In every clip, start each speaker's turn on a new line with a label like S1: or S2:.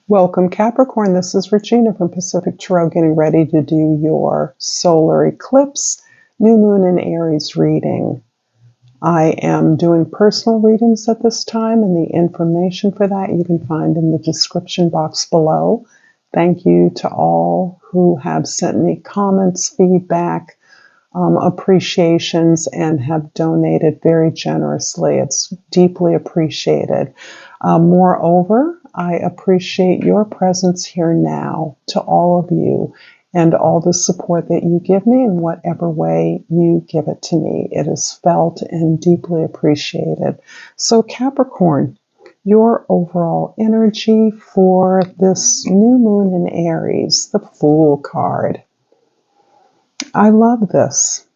S1: Welcome, Capricorn. This is Regina from Pacific Tarot, getting ready to do your solar eclipse, new moon in Aries reading. I am doing personal readings at this time, and the information for that you can find in the description box below. Thank you to all who have sent me comments, feedback, appreciations, and have donated very generously. It's deeply appreciated. Moreover, I appreciate your presence here now, to all of you, and all the support that you give me in whatever way you give it to me. It is felt and deeply appreciated. So Capricorn, your overall energy for this new moon in Aries, the Fool card. I love this.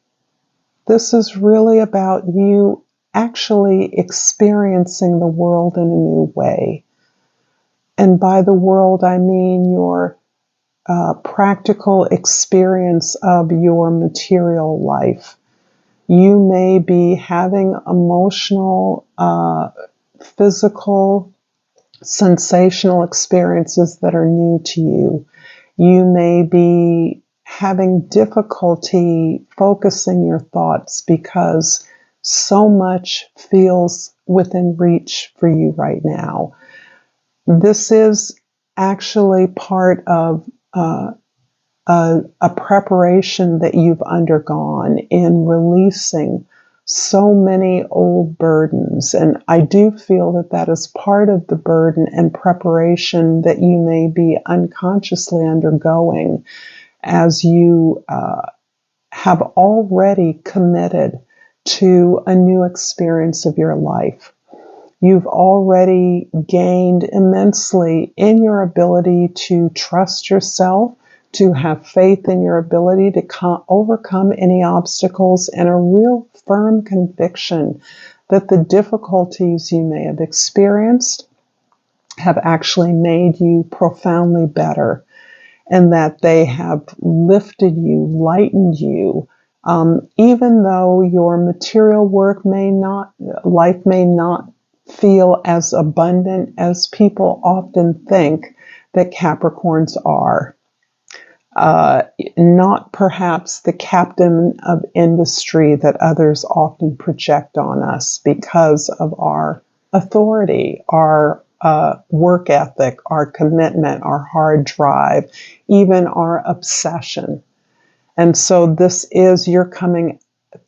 S1: This is really about you actually experiencing the world in a new way. And by the world, I mean your practical experience of your material life. You may be having emotional, physical, sensational experiences that are new to you. You may be having difficulty focusing your thoughts because so much feels within reach for you right now. This is actually part of a preparation that you've undergone in releasing so many old burdens. And I do feel that that is part of the burden and preparation that you may be unconsciously undergoing as you have already committed to a new experience of your life. You've already gained immensely in your ability to trust yourself, to have faith in your ability to overcome any obstacles, and a real firm conviction that the difficulties you may have experienced have actually made you profoundly better, and that they have lifted you, lightened you, even though your material work life may not feel as abundant as people often think that Capricorns are. Not perhaps the captain of industry that others often project on us because of our authority, our work ethic, our commitment, our hard drive, even our obsession. And so you're coming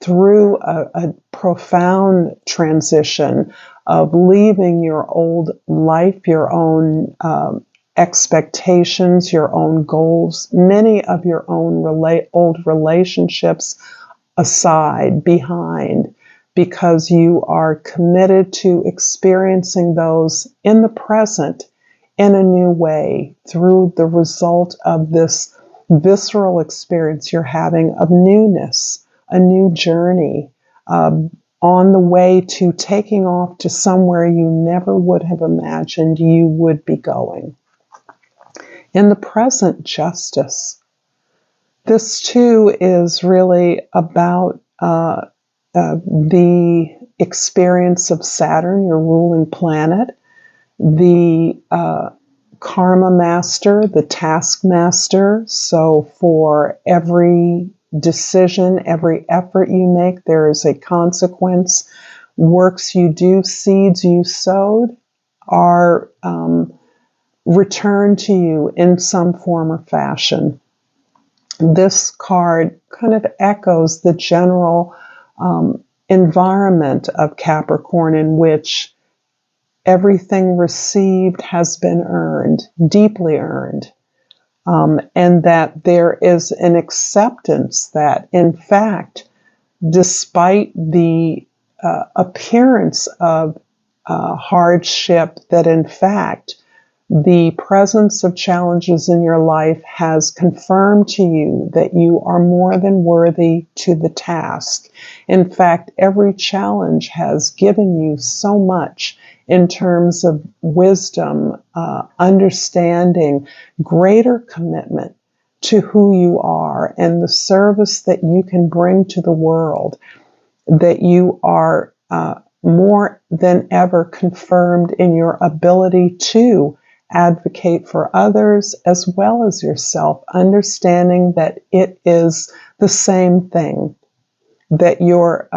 S1: through a profound transition of leaving your old life, your own expectations, your own goals, many of your own old relationships behind, because you are committed to experiencing those in the present in a new way through the result of this visceral experience you're having of newness, a new journey, on the way to taking off to somewhere you never would have imagined you would be going. In the present, justice. This too is really about the experience of Saturn, your ruling planet, the karma master, the task master. So for every decision, every effort you make, there is a consequence. Works you do, seeds you sowed are returned to you in some form or fashion. This card kind of echoes the general environment of Capricorn, in which everything received has been earned, deeply earned, and that there is an acceptance that, in fact, despite the appearance of hardship, that in fact the presence of challenges in your life has confirmed to you that you are more than worthy to the task. In fact, every challenge has given you so much in terms of wisdom, understanding, greater commitment to who you are and the service that you can bring to the world, that you are more than ever confirmed in your ability to advocate for others as well as yourself, understanding that it is the same thing, that your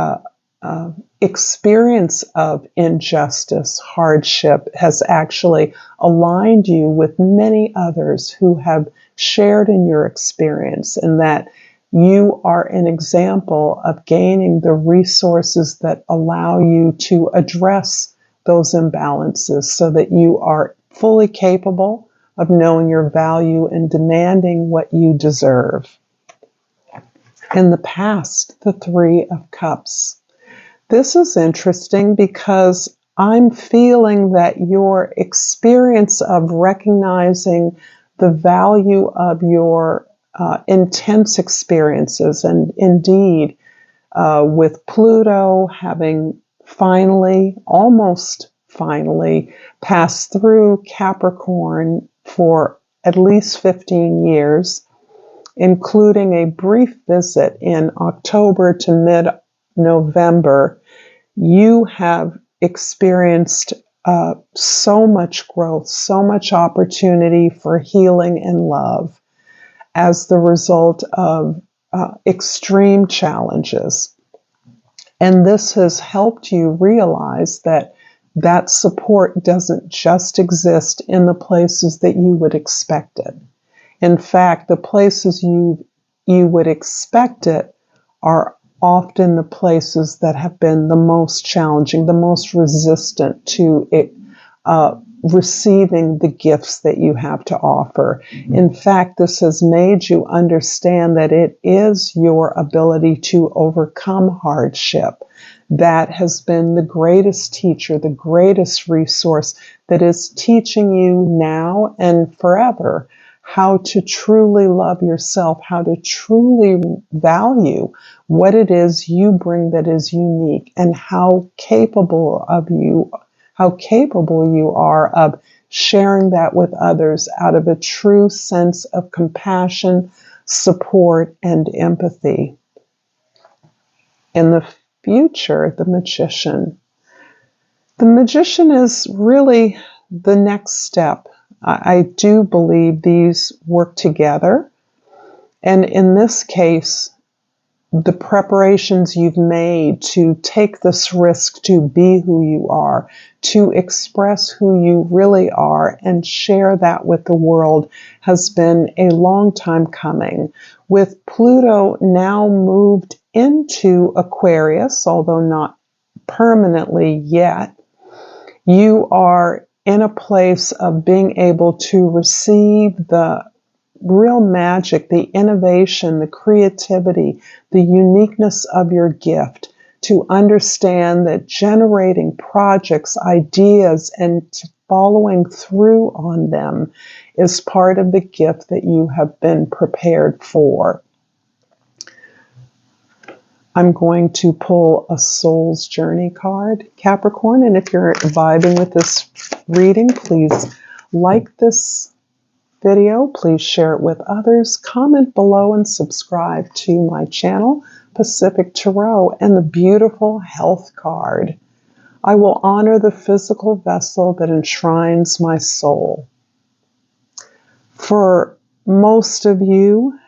S1: experience of injustice, hardship has actually aligned you with many others who have shared in your experience, and that you are an example of gaining the resources that allow you to address those imbalances so that you are fully capable of knowing your value and demanding what you deserve. In the past, the Three of Cups. This is interesting because I'm feeling that your experience of recognizing the value of your intense experiences, and indeed, with Pluto having finally, almost finally, passed through Capricorn for at least 15 years, including a brief visit in October to mid-November, you have experienced so much growth, so much opportunity for healing and love as the result of extreme challenges. And this has helped you realize that that support doesn't just exist in the places that you would expect it. In fact, the places you would expect it are often the places that have been the most challenging, the most resistant to it, receiving the gifts that you have to offer. In fact, this has made you understand that it is your ability to overcome hardship that has been the greatest teacher, the greatest resource that is teaching you now and forever how to truly love yourself, how to truly value what it is you bring that is unique, and how capable you are of sharing that with others out of a true sense of compassion, support, and empathy. In the future, the Magician. The Magician is really the next step. I do believe these work together. And in this case, the preparations you've made to take this risk to be who you are, to express who you really are and share that with the world has been a long time coming. With Pluto now moved into Aquarius, although not permanently yet, you are in a place of being able to receive the real magic, the innovation, the creativity, the uniqueness of your gift, to understand that generating projects, ideas, and following through on them is part of the gift that you have been prepared for. I'm going to pull a Soul's Journey card, Capricorn, and if you're vibing with this reading, please like this video, please share it with others, comment below, and subscribe to my channel, Pacific Tarot, and the beautiful health card. I will honor the physical vessel that enshrines my soul. For most of you,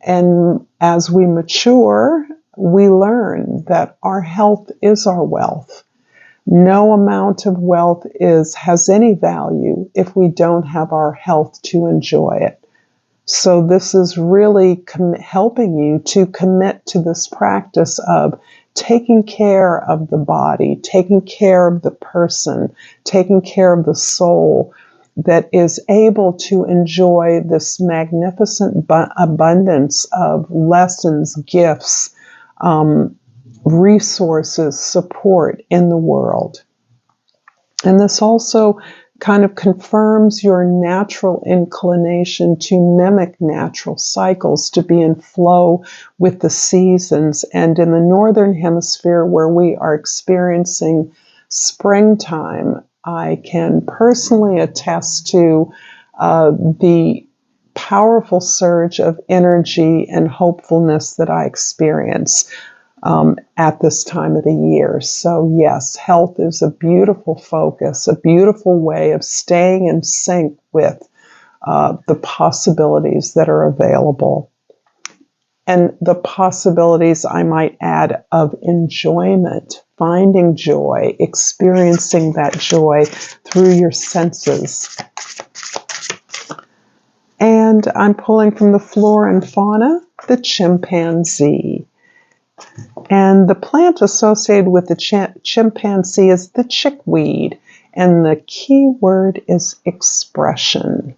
S1: and as we mature, we learn that our health is our wealth. No amount of wealth has any value if we don't have our health to enjoy it. So this is really helping you to commit to this practice of taking care of the body, taking care of the person, taking care of the soul that is able to enjoy this magnificent abundance of lessons, gifts, resources, support in the world. And this also kind of confirms your natural inclination to mimic natural cycles, to be in flow with the seasons. And in the Northern Hemisphere, where we are experiencing springtime, I can personally attest to the powerful surge of energy and hopefulness that I experience. at this time of the year. So yes, health is a beautiful focus, a beautiful way of staying in sync with the possibilities that are available. And the possibilities, I might add, of enjoyment, finding joy, experiencing that joy through your senses. And I'm pulling from the flora and fauna, the chimpanzee. And the plant associated with the chimpanzee is the chickweed. And the key word is expression.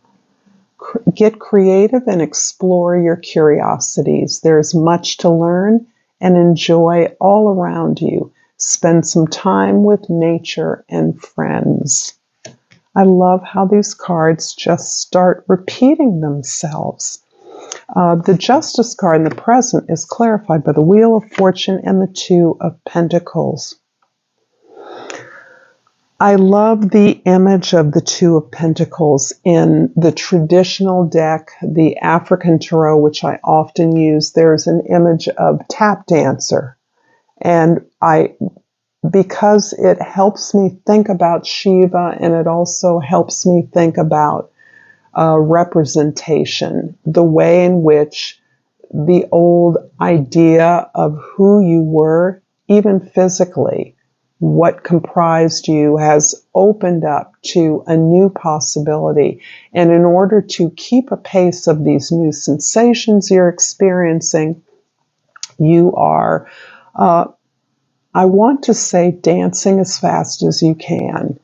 S1: Get creative and explore your curiosities. There's much to learn and enjoy all around you. Spend some time with nature and friends. I love how these cards just start repeating themselves. The Justice card in the present is clarified by the Wheel of Fortune and the Two of Pentacles. I love the image of the Two of Pentacles in the traditional deck, the African Tarot, which I often use. There's an image of tap dancer. And because it helps me think about Shiva, and it also helps me think about representation, the way in which the old idea of who you were, even physically, what comprised you, has opened up to a new possibility. And in order to keep a pace of these new sensations you're experiencing, you are, I want to say, dancing as fast as you can.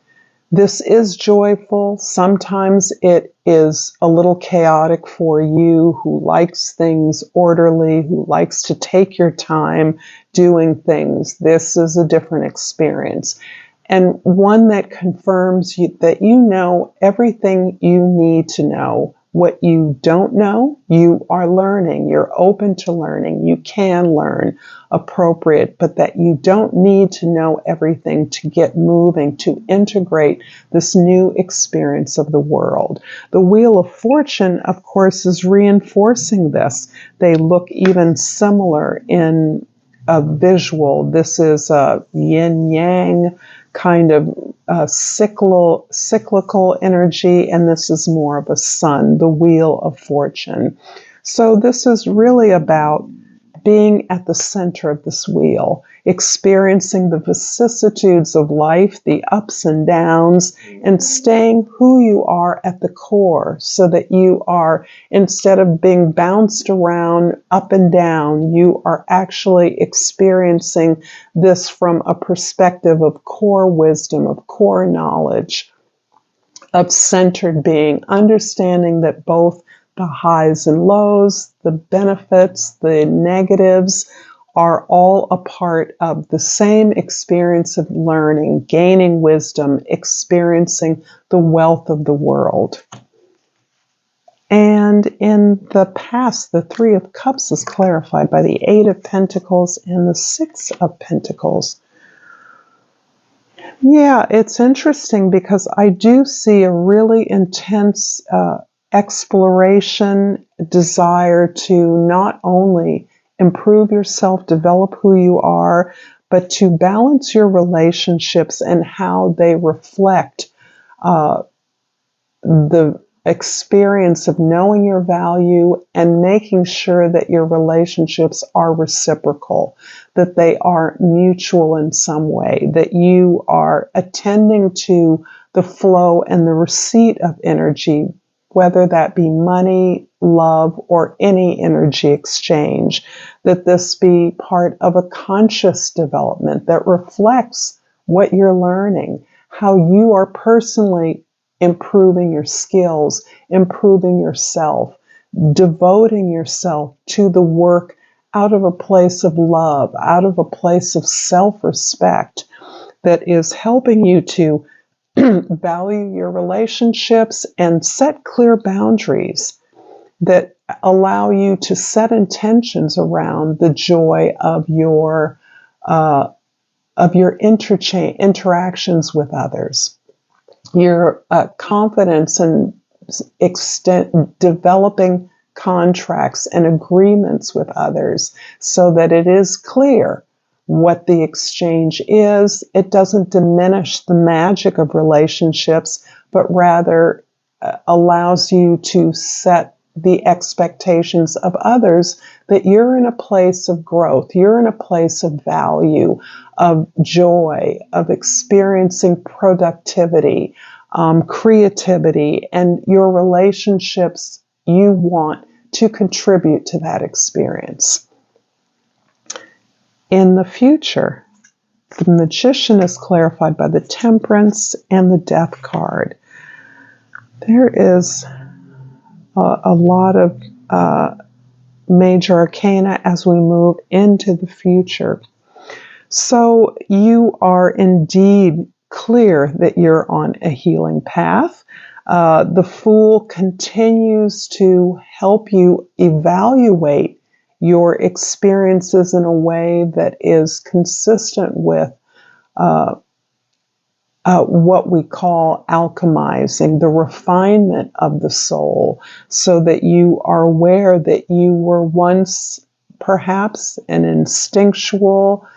S1: This is joyful. Sometimes it is a little chaotic for you who likes things orderly, who likes to take your time doing things. This is a different experience, and one that confirms that you know everything you need to know. What you don't know, you are learning. You're open to learning. You can learn appropriate, but that you don't need to know everything to get moving, to integrate this new experience of the world. The Wheel of Fortune, of course, is reinforcing this. They look even similar in a visual. This is a yin-yang kind of cyclical energy, and this is more of a sun, the Wheel of Fortune. So this is really about being at the center of this wheel, experiencing the vicissitudes of life, the ups and downs, and staying who you are at the core, so that you are, instead of being bounced around up and down, you are actually experiencing this from a perspective of core wisdom, of core knowledge, of centered being, understanding that both the highs and lows, the benefits, the negatives, are all a part of the same experience of learning, gaining wisdom, experiencing the wealth of the world. And in the past, the Three of Cups is clarified by the Eight of Pentacles and the Six of Pentacles. Yeah, it's interesting because I do see a really intense exploration, desire to not only improve yourself, develop who you are, but to balance your relationships and how they reflect the experience of knowing your value and making sure that your relationships are reciprocal, that they are mutual in some way, that you are attending to the flow and the receipt of energy, whether that be money, love, or any energy exchange, that this be part of a conscious development that reflects what you're learning, how you are personally improving your skills, improving yourself, devoting yourself to the work out of a place of love, out of a place of self-respect that is helping you to value your relationships and set clear boundaries that allow you to set intentions around the joy of your interactions with others, your confidence and developing contracts and agreements with others, so that it is clear what the exchange is. It doesn't diminish the magic of relationships, but rather allows you to set the expectations of others that you're in a place of growth, you're in a place of value, of joy, of experiencing productivity, creativity, and your relationships, you want to contribute to that experience. In the future, the Magician is clarified by the Temperance and the Death card. There is a lot of major arcana as we move into the future. So you are indeed clear that you're on a healing path. The Fool continues to help you evaluate your experiences in a way that is consistent with what we call alchemizing, the refinement of the soul, so that you are aware that you were once perhaps an instinctual,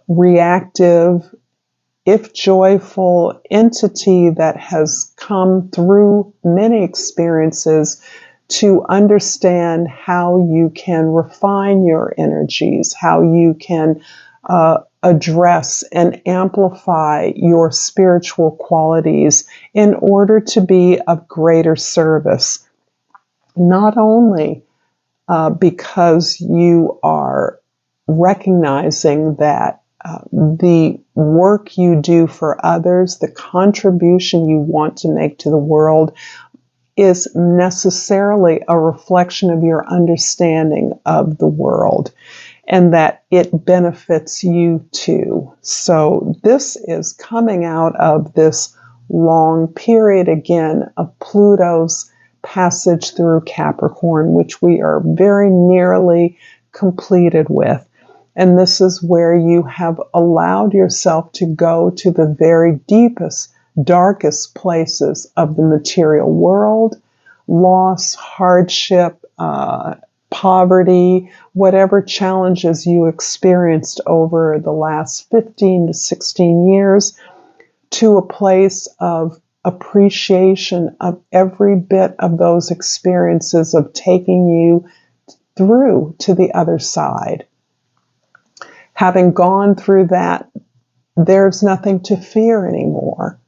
S1: reactive, if joyful entity that has come through many experiences to understand how you can refine your energies, how you can address and amplify your spiritual qualities in order to be of greater service, not only because you are recognizing that the work you do for others, the contribution you want to make to the world, is necessarily a reflection of your understanding of the world, and that it benefits you too. So this is coming out of this long period again of Pluto's passage through Capricorn, which we are very nearly completed with. And this is where you have allowed yourself to go to the very deepest, darkest places of the material world, loss, hardship, poverty, whatever challenges you experienced over the last 15 to 16 years, to a place of appreciation of every bit of those experiences, of taking you through to the other side. Having gone through that, there's nothing to fear anymore.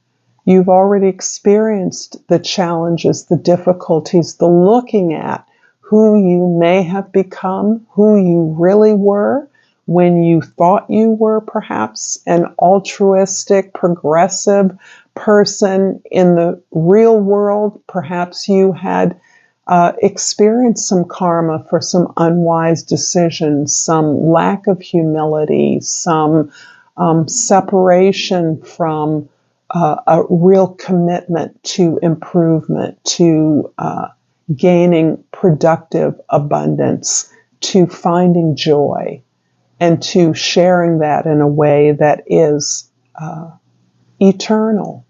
S1: You've already experienced the challenges, the difficulties, the looking at who you may have become, who you really were when you thought you were perhaps an altruistic, progressive person. In the real world, perhaps you had experienced some karma for some unwise decisions, some lack of humility, some separation from a real commitment to improvement, to gaining productive abundance, to finding joy, and to sharing that in a way that is eternal.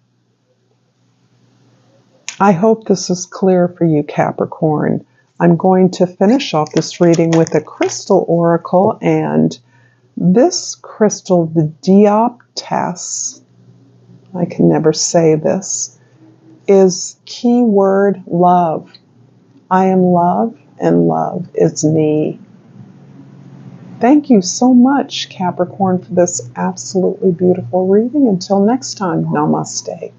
S1: I hope this is clear for you, Capricorn. I'm going to finish off this reading with a crystal oracle, and this crystal, the Dioptas, I can never say this, is keyword love. I am love, and love is me. Thank you so much, Capricorn, for this absolutely beautiful reading. Until next time, namaste.